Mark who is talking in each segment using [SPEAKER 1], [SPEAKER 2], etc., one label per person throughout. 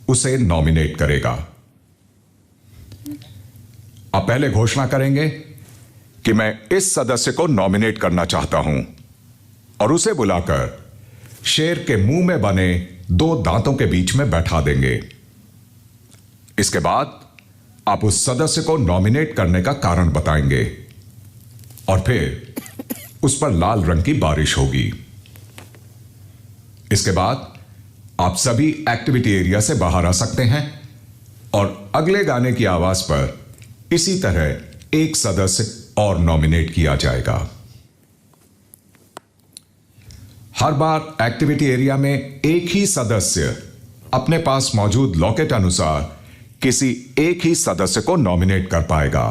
[SPEAKER 1] उसे नॉमिनेट करेगा। आप पहले घोषणा करेंगे कि मैं इस सदस्य को नॉमिनेट करना चाहता हूं और उसे बुलाकर शेर के मुंह में बने 2 दांतों के बीच में बैठा देंगे। इसके बाद आप उस सदस्य को नॉमिनेट करने का कारण बताएंगे और फिर उस पर लाल रंग की बारिश होगी। इसके बाद आप सभी एक्टिविटी एरिया से बाहर आ सकते हैं और अगले गाने की आवाज पर इसी तरह एक सदस्य और नॉमिनेट किया जाएगा। हर बार एक्टिविटी एरिया में एक ही सदस्य अपने पास मौजूद लॉकेट अनुसार किसी एक ही सदस्य को नॉमिनेट कर पाएगा।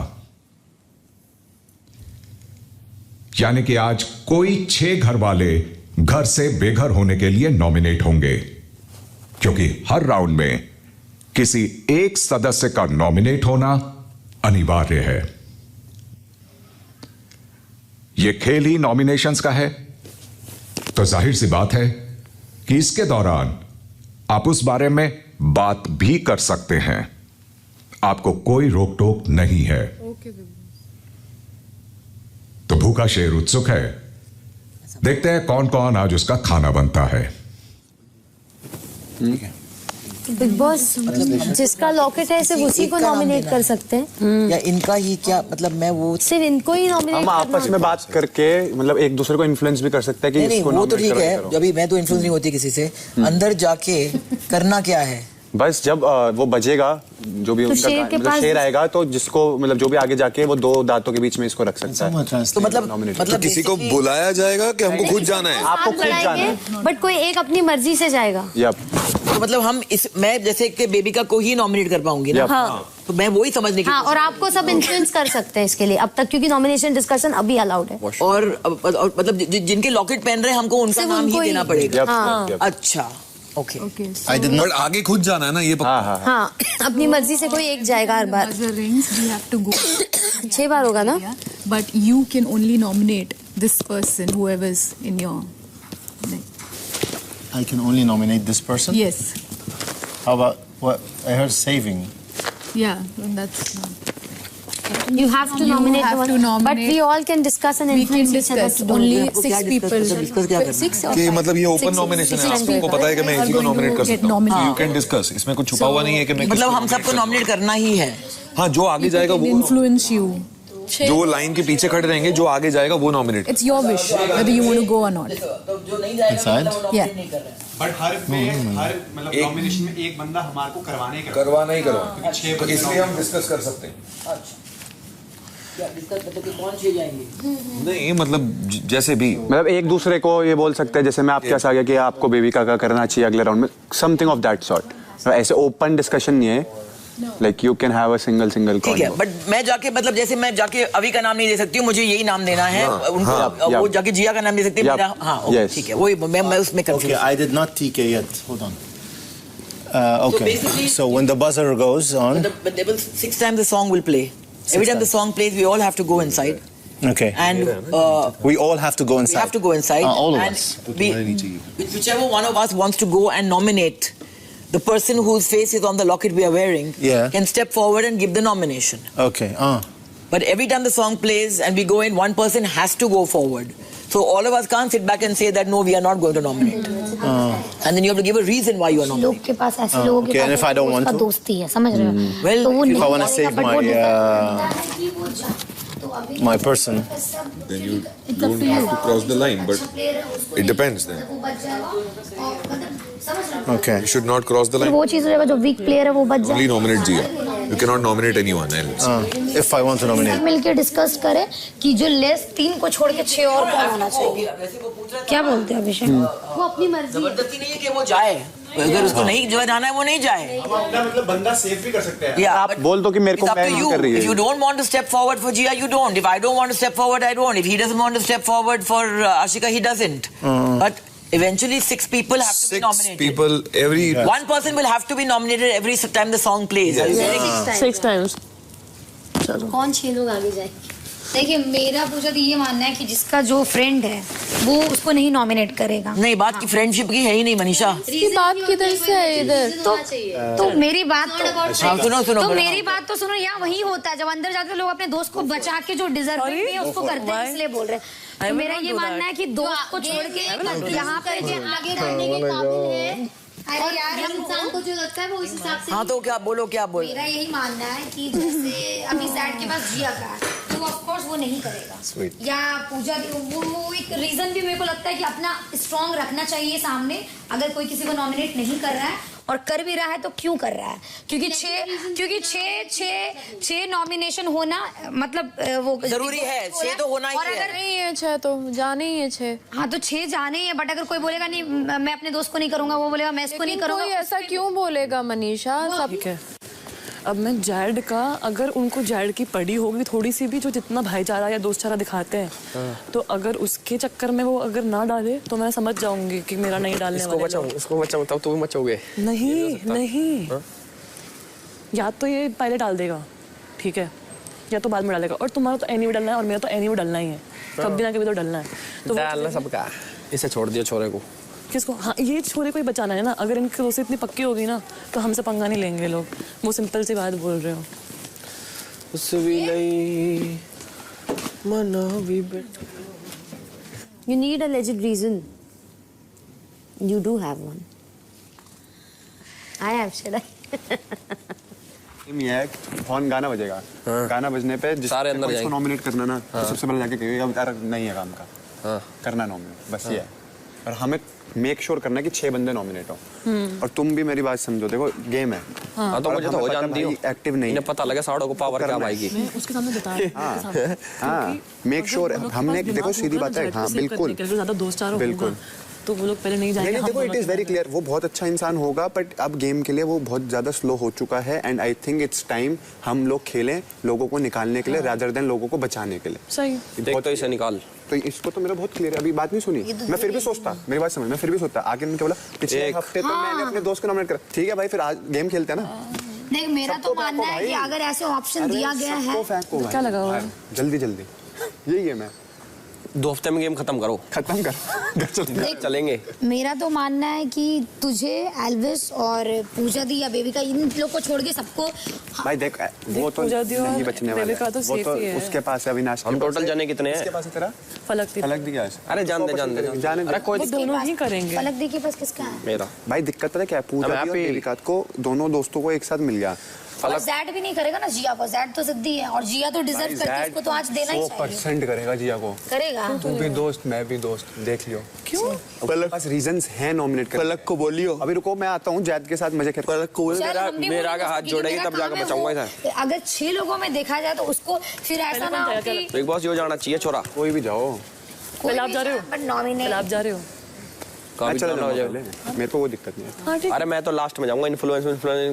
[SPEAKER 1] यानी कि आज कोई 6 घर वाले घर से बेघर होने के लिए नॉमिनेट होंगे, क्योंकि हर राउंड में किसी एक सदस्य का नॉमिनेट होना अनिवार्य है। यह खेल ही नॉमिनेशंस का है, तो जाहिर सी बात है कि इसके दौरान आप उस बारे में बात भी कर सकते हैं। आपको कोई रोक टोक नहीं है। तो भूखा शेर उत्सुक है। देखते हैं कौन कौन आज उसका खाना बनता है।
[SPEAKER 2] बिग बॉस जिसका लॉकेट है सिर्फ उसी को नॉमिनेट कर सकते हैं
[SPEAKER 3] या इनका ही क्या मतलब मैं वो
[SPEAKER 2] सिर्फ इनको ही नॉमिनेट
[SPEAKER 4] हम आपस में बात करके मतलब एक दूसरे को इन्फ्लुएंस भी कर सकते हैं कि
[SPEAKER 3] नहीं,
[SPEAKER 4] इसको
[SPEAKER 3] वो तो
[SPEAKER 4] nominate
[SPEAKER 3] ठीक है।
[SPEAKER 4] करो।
[SPEAKER 3] अभी मैं तो इन्फ्लुएंस नहीं होती किसी से। अंदर जाके करना क्या है?
[SPEAKER 4] बस जब वो बजेगा जो भी
[SPEAKER 2] तो
[SPEAKER 4] उनका
[SPEAKER 2] शेर के
[SPEAKER 4] मतलब
[SPEAKER 2] पास-
[SPEAKER 4] शेर आएगा तो जिसको मतलब जो भी आगे जाके वो 2 दांतों के बीच में इसको रख सकता है।
[SPEAKER 3] तो मतलब
[SPEAKER 4] Nominate।
[SPEAKER 5] किसी को बुलाया जाएगा कि हमको खुद जाना है?
[SPEAKER 4] आपको खुद जाना है।
[SPEAKER 2] बट कोई एक अपनी मर्जी से जाएगा।
[SPEAKER 3] तो मतलब हम मैं जैसे कि बेबिका को ही नॉमिनेट कर पाऊंगी ना।
[SPEAKER 2] हाँ
[SPEAKER 3] तो मैं वही समझने की
[SPEAKER 2] हाँ, और आपको सब इन्फ्लुएंस कर सकते हैं इसके लिए अब तक, क्योंकि नॉमिनेशन डिस्कशन अभी अलाउड है।
[SPEAKER 3] और मतलब जिनके लॉकेट पहन रहे हैं हमको उनका
[SPEAKER 2] सिर्फ
[SPEAKER 3] नाम ही
[SPEAKER 2] उनको ही-
[SPEAKER 3] देना पड़ेगा।
[SPEAKER 2] हाँ।
[SPEAKER 3] अच्छा ओके।
[SPEAKER 5] बट आगे खुद जाना है ना, ये पक्का।
[SPEAKER 2] हाँ, अपनी मर्जी से कोई एक जाएगा हर बार।
[SPEAKER 6] Buzzer rings, we have to go.
[SPEAKER 2] 6 बार होगा ना?
[SPEAKER 6] But you can only nominate this person, whoever's in your.
[SPEAKER 7] I can only nominate this person?
[SPEAKER 6] Yes.
[SPEAKER 7] How about what I heard saving?
[SPEAKER 6] Yeah, and that's.
[SPEAKER 2] You have to
[SPEAKER 6] You
[SPEAKER 2] nominate
[SPEAKER 6] have
[SPEAKER 2] one,
[SPEAKER 6] to nominate.
[SPEAKER 2] but we all can discuss and
[SPEAKER 6] We can
[SPEAKER 2] influence each other
[SPEAKER 6] discuss
[SPEAKER 2] to do
[SPEAKER 6] only
[SPEAKER 2] it.
[SPEAKER 6] 6 people.
[SPEAKER 3] discuss क्या करना है?
[SPEAKER 6] 6 or
[SPEAKER 5] कि
[SPEAKER 6] 5?
[SPEAKER 5] मतलब ये open
[SPEAKER 6] Six-
[SPEAKER 5] nomination है,
[SPEAKER 6] six
[SPEAKER 5] आपको
[SPEAKER 6] people
[SPEAKER 5] पता है कि मैं
[SPEAKER 6] are
[SPEAKER 5] इसी को
[SPEAKER 6] going to
[SPEAKER 5] नॉमिनेट कर
[SPEAKER 6] get
[SPEAKER 5] सकता हूँ।
[SPEAKER 6] nominated.
[SPEAKER 5] यू कैन डिस्कस, इसमें कुछ छुपा हुआ नहीं है कि मैं
[SPEAKER 3] मतलब
[SPEAKER 5] किसको
[SPEAKER 3] हम सबको
[SPEAKER 5] nominate
[SPEAKER 3] नॉमिनेट करना ही है।
[SPEAKER 5] कर सकता हूँ। हाँ, जो आगे जाएगा
[SPEAKER 6] Can
[SPEAKER 5] वो,
[SPEAKER 6] influence you.
[SPEAKER 5] जो वो लाइन के पीछे खड़े रहेंगे, जो आगे जाएगा वो nominate.
[SPEAKER 6] It's your wish whether you want to go or not.
[SPEAKER 3] जो नहीं जाएगा
[SPEAKER 7] Inside?
[SPEAKER 3] मतलब वो nominate नहीं कर रहा है।
[SPEAKER 8] बट हर मतलब नॉमिनेशन में एक बंदा हमारे को करवाने का
[SPEAKER 5] करवाना ही करवाना,
[SPEAKER 8] क्योंकि 6
[SPEAKER 5] तो इसलिए हम डिस्कस कर सकते हैं।
[SPEAKER 3] क्या डिस्कस मतलब कि कौन 6 जाएंगे?
[SPEAKER 5] नहीं मतलब जैसे भी
[SPEAKER 4] मतलब एक दूसरे को ये बोल सकते हैं, जैसे मैं आपके पास आ गया कि आपको बेबिका का करना चाहिए अगले राउंड में, समथिंग ऑफ दैट सॉर्ट। ऐसे ओपन डिस्कशन नहीं है, like you can have a single
[SPEAKER 3] ठीक है, बट मैं जाके मतलब जैसे मैं जाके अभी का नाम नहीं दे सकती हूँ, मुझे यही नाम देना है उनको। वो जाके जिया का नाम दे सकती है मेरा। हाँ
[SPEAKER 4] Yes.
[SPEAKER 3] ठीक है, वही मैं उसमें
[SPEAKER 7] Okay,
[SPEAKER 3] confused।
[SPEAKER 7] I did not TK yet. Hold on. Okay.
[SPEAKER 3] basically-
[SPEAKER 7] So when the buzzer goes on,
[SPEAKER 3] But they will 6 times the song will play. Every time the song plays, we all have to go inside,
[SPEAKER 7] okay,
[SPEAKER 3] and
[SPEAKER 7] we all have to go
[SPEAKER 3] we
[SPEAKER 7] inside.
[SPEAKER 3] have to go inside.
[SPEAKER 7] All of
[SPEAKER 3] and
[SPEAKER 7] us.
[SPEAKER 3] whichever one of us wants to go and nominate the person whose face is on the locket we are wearing,
[SPEAKER 7] Yeah.
[SPEAKER 3] can step forward and give the nomination.
[SPEAKER 7] Okay.
[SPEAKER 3] But every time the song plays and we go in, one person has to go forward. So all of us can't sit back and say that no, we are not going to nominate. And then you have to give a reason why you are
[SPEAKER 2] लोग
[SPEAKER 3] nominating.
[SPEAKER 2] के पास ऐसे लोगों के
[SPEAKER 7] okay, and
[SPEAKER 2] pass
[SPEAKER 7] if I don't want
[SPEAKER 2] उसका
[SPEAKER 7] to?
[SPEAKER 2] दोस्ती है, समझ रहे हो?
[SPEAKER 3] Well,
[SPEAKER 2] तो वो
[SPEAKER 3] if
[SPEAKER 2] नहीं
[SPEAKER 7] I want to
[SPEAKER 2] करेगा,
[SPEAKER 7] save
[SPEAKER 2] but वो
[SPEAKER 7] my person.
[SPEAKER 5] then you don't have to cross the line, but it depends then.
[SPEAKER 7] Okay.
[SPEAKER 5] You should not cross the
[SPEAKER 2] फिर
[SPEAKER 5] line.
[SPEAKER 2] वो चीज हो जाएगा, जो वीक प्लेयर है वो बच जाए।
[SPEAKER 5] Only nominate Jia. You cannot nominate anyone else.
[SPEAKER 7] If I want to nominate.
[SPEAKER 2] मिलकर डिस्कस करें कि जो लेस 3 को छोड़ के 6 और कौन होना चाहिए। क्या बोलते हैं अभिषेक? वो अपनी मर्जी है।
[SPEAKER 3] जबरदस्ती नहीं है कि वो जाए, अगर उसको नहीं जो जाना है वो नहीं जाए।
[SPEAKER 8] मतलब बंदा सेव भी कर सकते हैं।
[SPEAKER 3] Yeah,
[SPEAKER 4] आप
[SPEAKER 3] but
[SPEAKER 4] बोल दो कि मेरे को
[SPEAKER 3] it's up
[SPEAKER 4] मैं
[SPEAKER 3] to
[SPEAKER 4] नहीं
[SPEAKER 3] you.
[SPEAKER 4] कर रही है।
[SPEAKER 3] If you don't want to step forward for Jia, you don't. If I don't want to step forward, I don't. If he doesn't want to step forward for Ashika, he doesn't. But eventually 6 people have to be
[SPEAKER 5] 6
[SPEAKER 3] nominated.
[SPEAKER 5] people, every
[SPEAKER 3] One person will have to be nominated every time the song plays. Are you getting it?
[SPEAKER 2] 6 times। कौन 6 लोग आगे जाए? देखिए मेरा पूजा तो ये मानना है कि जिसका जो फ्रेंड है वो उसको नहीं नॉमिनेट करेगा।
[SPEAKER 3] नहीं, बात की फ्रेंडशिप की है ही नहीं मनीषा।
[SPEAKER 6] ये बात किधर से है इधर?
[SPEAKER 2] तो मेरी बात तो
[SPEAKER 3] हाँ, सुनो
[SPEAKER 2] तो मेरी बात तो सुनो, यहाँ वही होता है जब अंदर जाते लोग अपने दोस्त को बचा के जो डिजर्व है उसको करते हैं, इसलिए बोल रहे हैं। तो मेरा ये मानना है कि दोस्त को छोड़ के यहाँ पे आगे रहने के काबिल है। अरे यार हम इंसान को जो लगता है वो इस हिसाब से।
[SPEAKER 3] हाँ तो क्या बोलो, क्या बोल?
[SPEAKER 2] मेरा यही मानना है कि जैसे अभी सैड के पास जिया का है तो ऑफ कोर्स वो नहीं करेगा, या पूजा वो एक रीजन भी मेरे को लगता है कि अपना स्ट्रांग रखना चाहिए सामने। अगर कोई किसी को नॉमिनेट नहीं कर रहा है और कर भी रहा है तो क्यों कर रहा है? क्योंकि छह नॉमिनेशन होना मतलब वो
[SPEAKER 3] जरूरी है, 6 तो होना ही
[SPEAKER 2] और अगर
[SPEAKER 3] है।
[SPEAKER 6] नहीं है 6 तो जाने ही है 6।
[SPEAKER 2] हाँ तो 6 जाने ही है, बट अगर कोई बोलेगा नहीं मैं अपने दोस्त को नहीं करूंगा, वो बोलेगा मैं इसको नहीं करूंगा,
[SPEAKER 6] कोई ऐसा क्यों बोलेगा मनीषा? सब
[SPEAKER 9] ठीक है, अब मैं जैड का, अगर उनको जैड की पड़ी होगी थोड़ी सी भी, जो जितना भाईचारा या दोस्तचारा दिखाते हैं, तो अगर उसके चक्कर में वो अगर ना डाले तो मैं समझ जाऊंगी कि मेरा नहीं डालने वाला।
[SPEAKER 10] इसको बचाऊं तब तो मचोगे।
[SPEAKER 9] नहीं, या तो ये पहले डाल देगा, ठीक है, या तो बाद में डालेगा। और तुम्हारा तो एनी भी डालना है और मेरा तो एनी भी डालना ही है, कभी ना कभी तो डालना है। तो
[SPEAKER 10] डालना सबका, इसे छोड़ दियो छोरे को।
[SPEAKER 9] किसको? हाँ, ये छोरे को ही बचाना है ना। अगर इनकी दोस्ती इतनी पक्की होगी ना तो हमसे पंगा नहीं लेंगे लोग। वो सिंपल सी बात बोल रहे हो।
[SPEAKER 11] You need a legit reason. You do have one. I have, should I?
[SPEAKER 4] ये फोन गाना बजेगा, गाना बजने पे जिसको नॉमिनेट करना ना, सबसे पहले जाके कहिएगा यार नहीं है काम का, करना नॉमिनेट, बस ये है। और हमें मेक श्योर करना कि 6 बंदे नॉमिनेट हो। और तुम भी मेरी बात समझो, देखो गेम है।
[SPEAKER 10] हाँ तो मुझे तो हो जानती हूँ,
[SPEAKER 4] एक्टिव नहीं
[SPEAKER 10] इन्हें पता लगे साड़ों को पावर क्या आएगी।
[SPEAKER 9] मैं उसके सामने बता रही हूँ।
[SPEAKER 4] हाँ, मेक श्योर हमने, देखो सीधी बात है, हाँ बिल्कुल
[SPEAKER 9] ज्यादा दोस्तार होगा तो वो लोग पहले नहीं जाएंगे।
[SPEAKER 4] देखो इट इज वेरी क्लियर, वो बहुत अच्छा इंसान होगा, बट अब गेम के लिए वो बहुत ज्यादा स्लो हो चुका है। And I think it's time हम लोग खेलें लोगों को निकालने के लिए, रादर देन लोगों को बचाने के लिए।
[SPEAKER 9] सही,
[SPEAKER 10] देख तो इसे निकाल।
[SPEAKER 4] तो इसको तो मेरा बहुत क्लियर है, अभी बात नहीं सुनी, मैं फिर भी सोचता, मेरी बात समझ, मैं फिर भी सोचता। आगे उन्होंने बोला पिछले हफ्ते तो मैंने अपने दोस्त को नॉमिनेट करा, ठीक है भाई फिर आज गेम खेलते हैं ना।
[SPEAKER 2] देख मेरा तो मानना है कि अगर ऐसे ऑप्शन दिया गया है
[SPEAKER 4] तो
[SPEAKER 9] क्या लगा हुआ है?
[SPEAKER 4] जल्दी यही गेम है,
[SPEAKER 10] 2 हफ्ते में गेम खत्म करो,
[SPEAKER 4] खत्म कर
[SPEAKER 10] चलेंगे।
[SPEAKER 2] मेरा तो मानना है कि तुझे, एल्विस और पूजा दी या बेबी का, इन लोग को छोड़ के सबको।
[SPEAKER 4] भाई देख वो तो नहीं बचने वाला है,
[SPEAKER 9] तो
[SPEAKER 4] वो तो उसके पास है अविनाश।
[SPEAKER 10] हम टोटल जाने कितने हैं?
[SPEAKER 4] किसके पास है तेरा?
[SPEAKER 9] फलक
[SPEAKER 4] दी क्या है?
[SPEAKER 10] अरे जान दे अरे कोई
[SPEAKER 9] दोनों ही करेंगे।
[SPEAKER 2] फलक दी के पास किसका है?
[SPEAKER 10] मेरा।
[SPEAKER 4] भाई दिक्कत पता क्या है, पूजा दी और बेबी का को दोनों दोस्तों को एक साथ मिल गया।
[SPEAKER 2] और जैड भी नहीं करेगा ना जिया को, जैड तो सिद्धि है और जिया तो डिजर्व करती है, उसको तो आज देना ही चाहिए।
[SPEAKER 4] 100% करेगा जिया को,
[SPEAKER 2] करेगा।
[SPEAKER 4] तू भी दोस्त मैं भी दोस्त, देख लियो।
[SPEAKER 9] क्यों?
[SPEAKER 4] पलक पास रीजंस हैं नॉमिनेट करने।
[SPEAKER 10] पलक को बोलियो।
[SPEAKER 4] अभी रुको मैं आता हूँ जैद के साथ मजे कर।
[SPEAKER 10] पलक को मेरा आगे हाथ जोड़ेगी तब जाकर बचाऊंगा इसे।
[SPEAKER 2] अगर 6 लोगों में देखा जाए तो उसको फिर ऐसा ना हो कि
[SPEAKER 10] बिग बॉस यो जाना चाहिए छोरा।
[SPEAKER 4] कोई भी जाओ,
[SPEAKER 9] पहले आप जा रहे हो?
[SPEAKER 2] बट नॉमिनेट
[SPEAKER 9] आप जा रहे हो?
[SPEAKER 4] मेरे को वो दिक्कत नहीं है।
[SPEAKER 10] अरे मैं तो लास्ट में जाऊंगा, इन्फ्लुएंस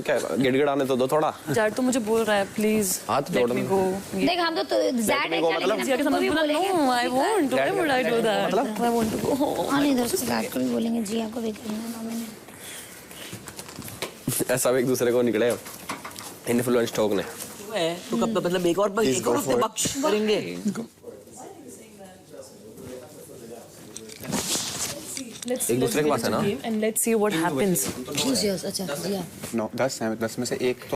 [SPEAKER 10] क्या गिड़गिड़ाने तो दो थोड़ा।
[SPEAKER 9] जैड तो मुझे बोल रहा है प्लीज
[SPEAKER 10] हाथ जोड़
[SPEAKER 9] लेट मी गो।
[SPEAKER 2] देख हम तो जैड है क्या, लेकिन
[SPEAKER 9] जिया के सामने बोला no I want, why would I do that, I want to go.
[SPEAKER 2] हां इधर से जैड को भी बोलेंगे, जिया को भी करना नॉमिनेट।
[SPEAKER 10] ऐसा एक दूसरे को निकले इन्फ्लुएंस ठोकने।
[SPEAKER 3] तो कब मतलब एक और बख्श करेंगे।
[SPEAKER 10] एक दूसरे के पास है ना।
[SPEAKER 9] And let's see what happens.
[SPEAKER 2] अच्छा जिया
[SPEAKER 4] 10 में से एक तो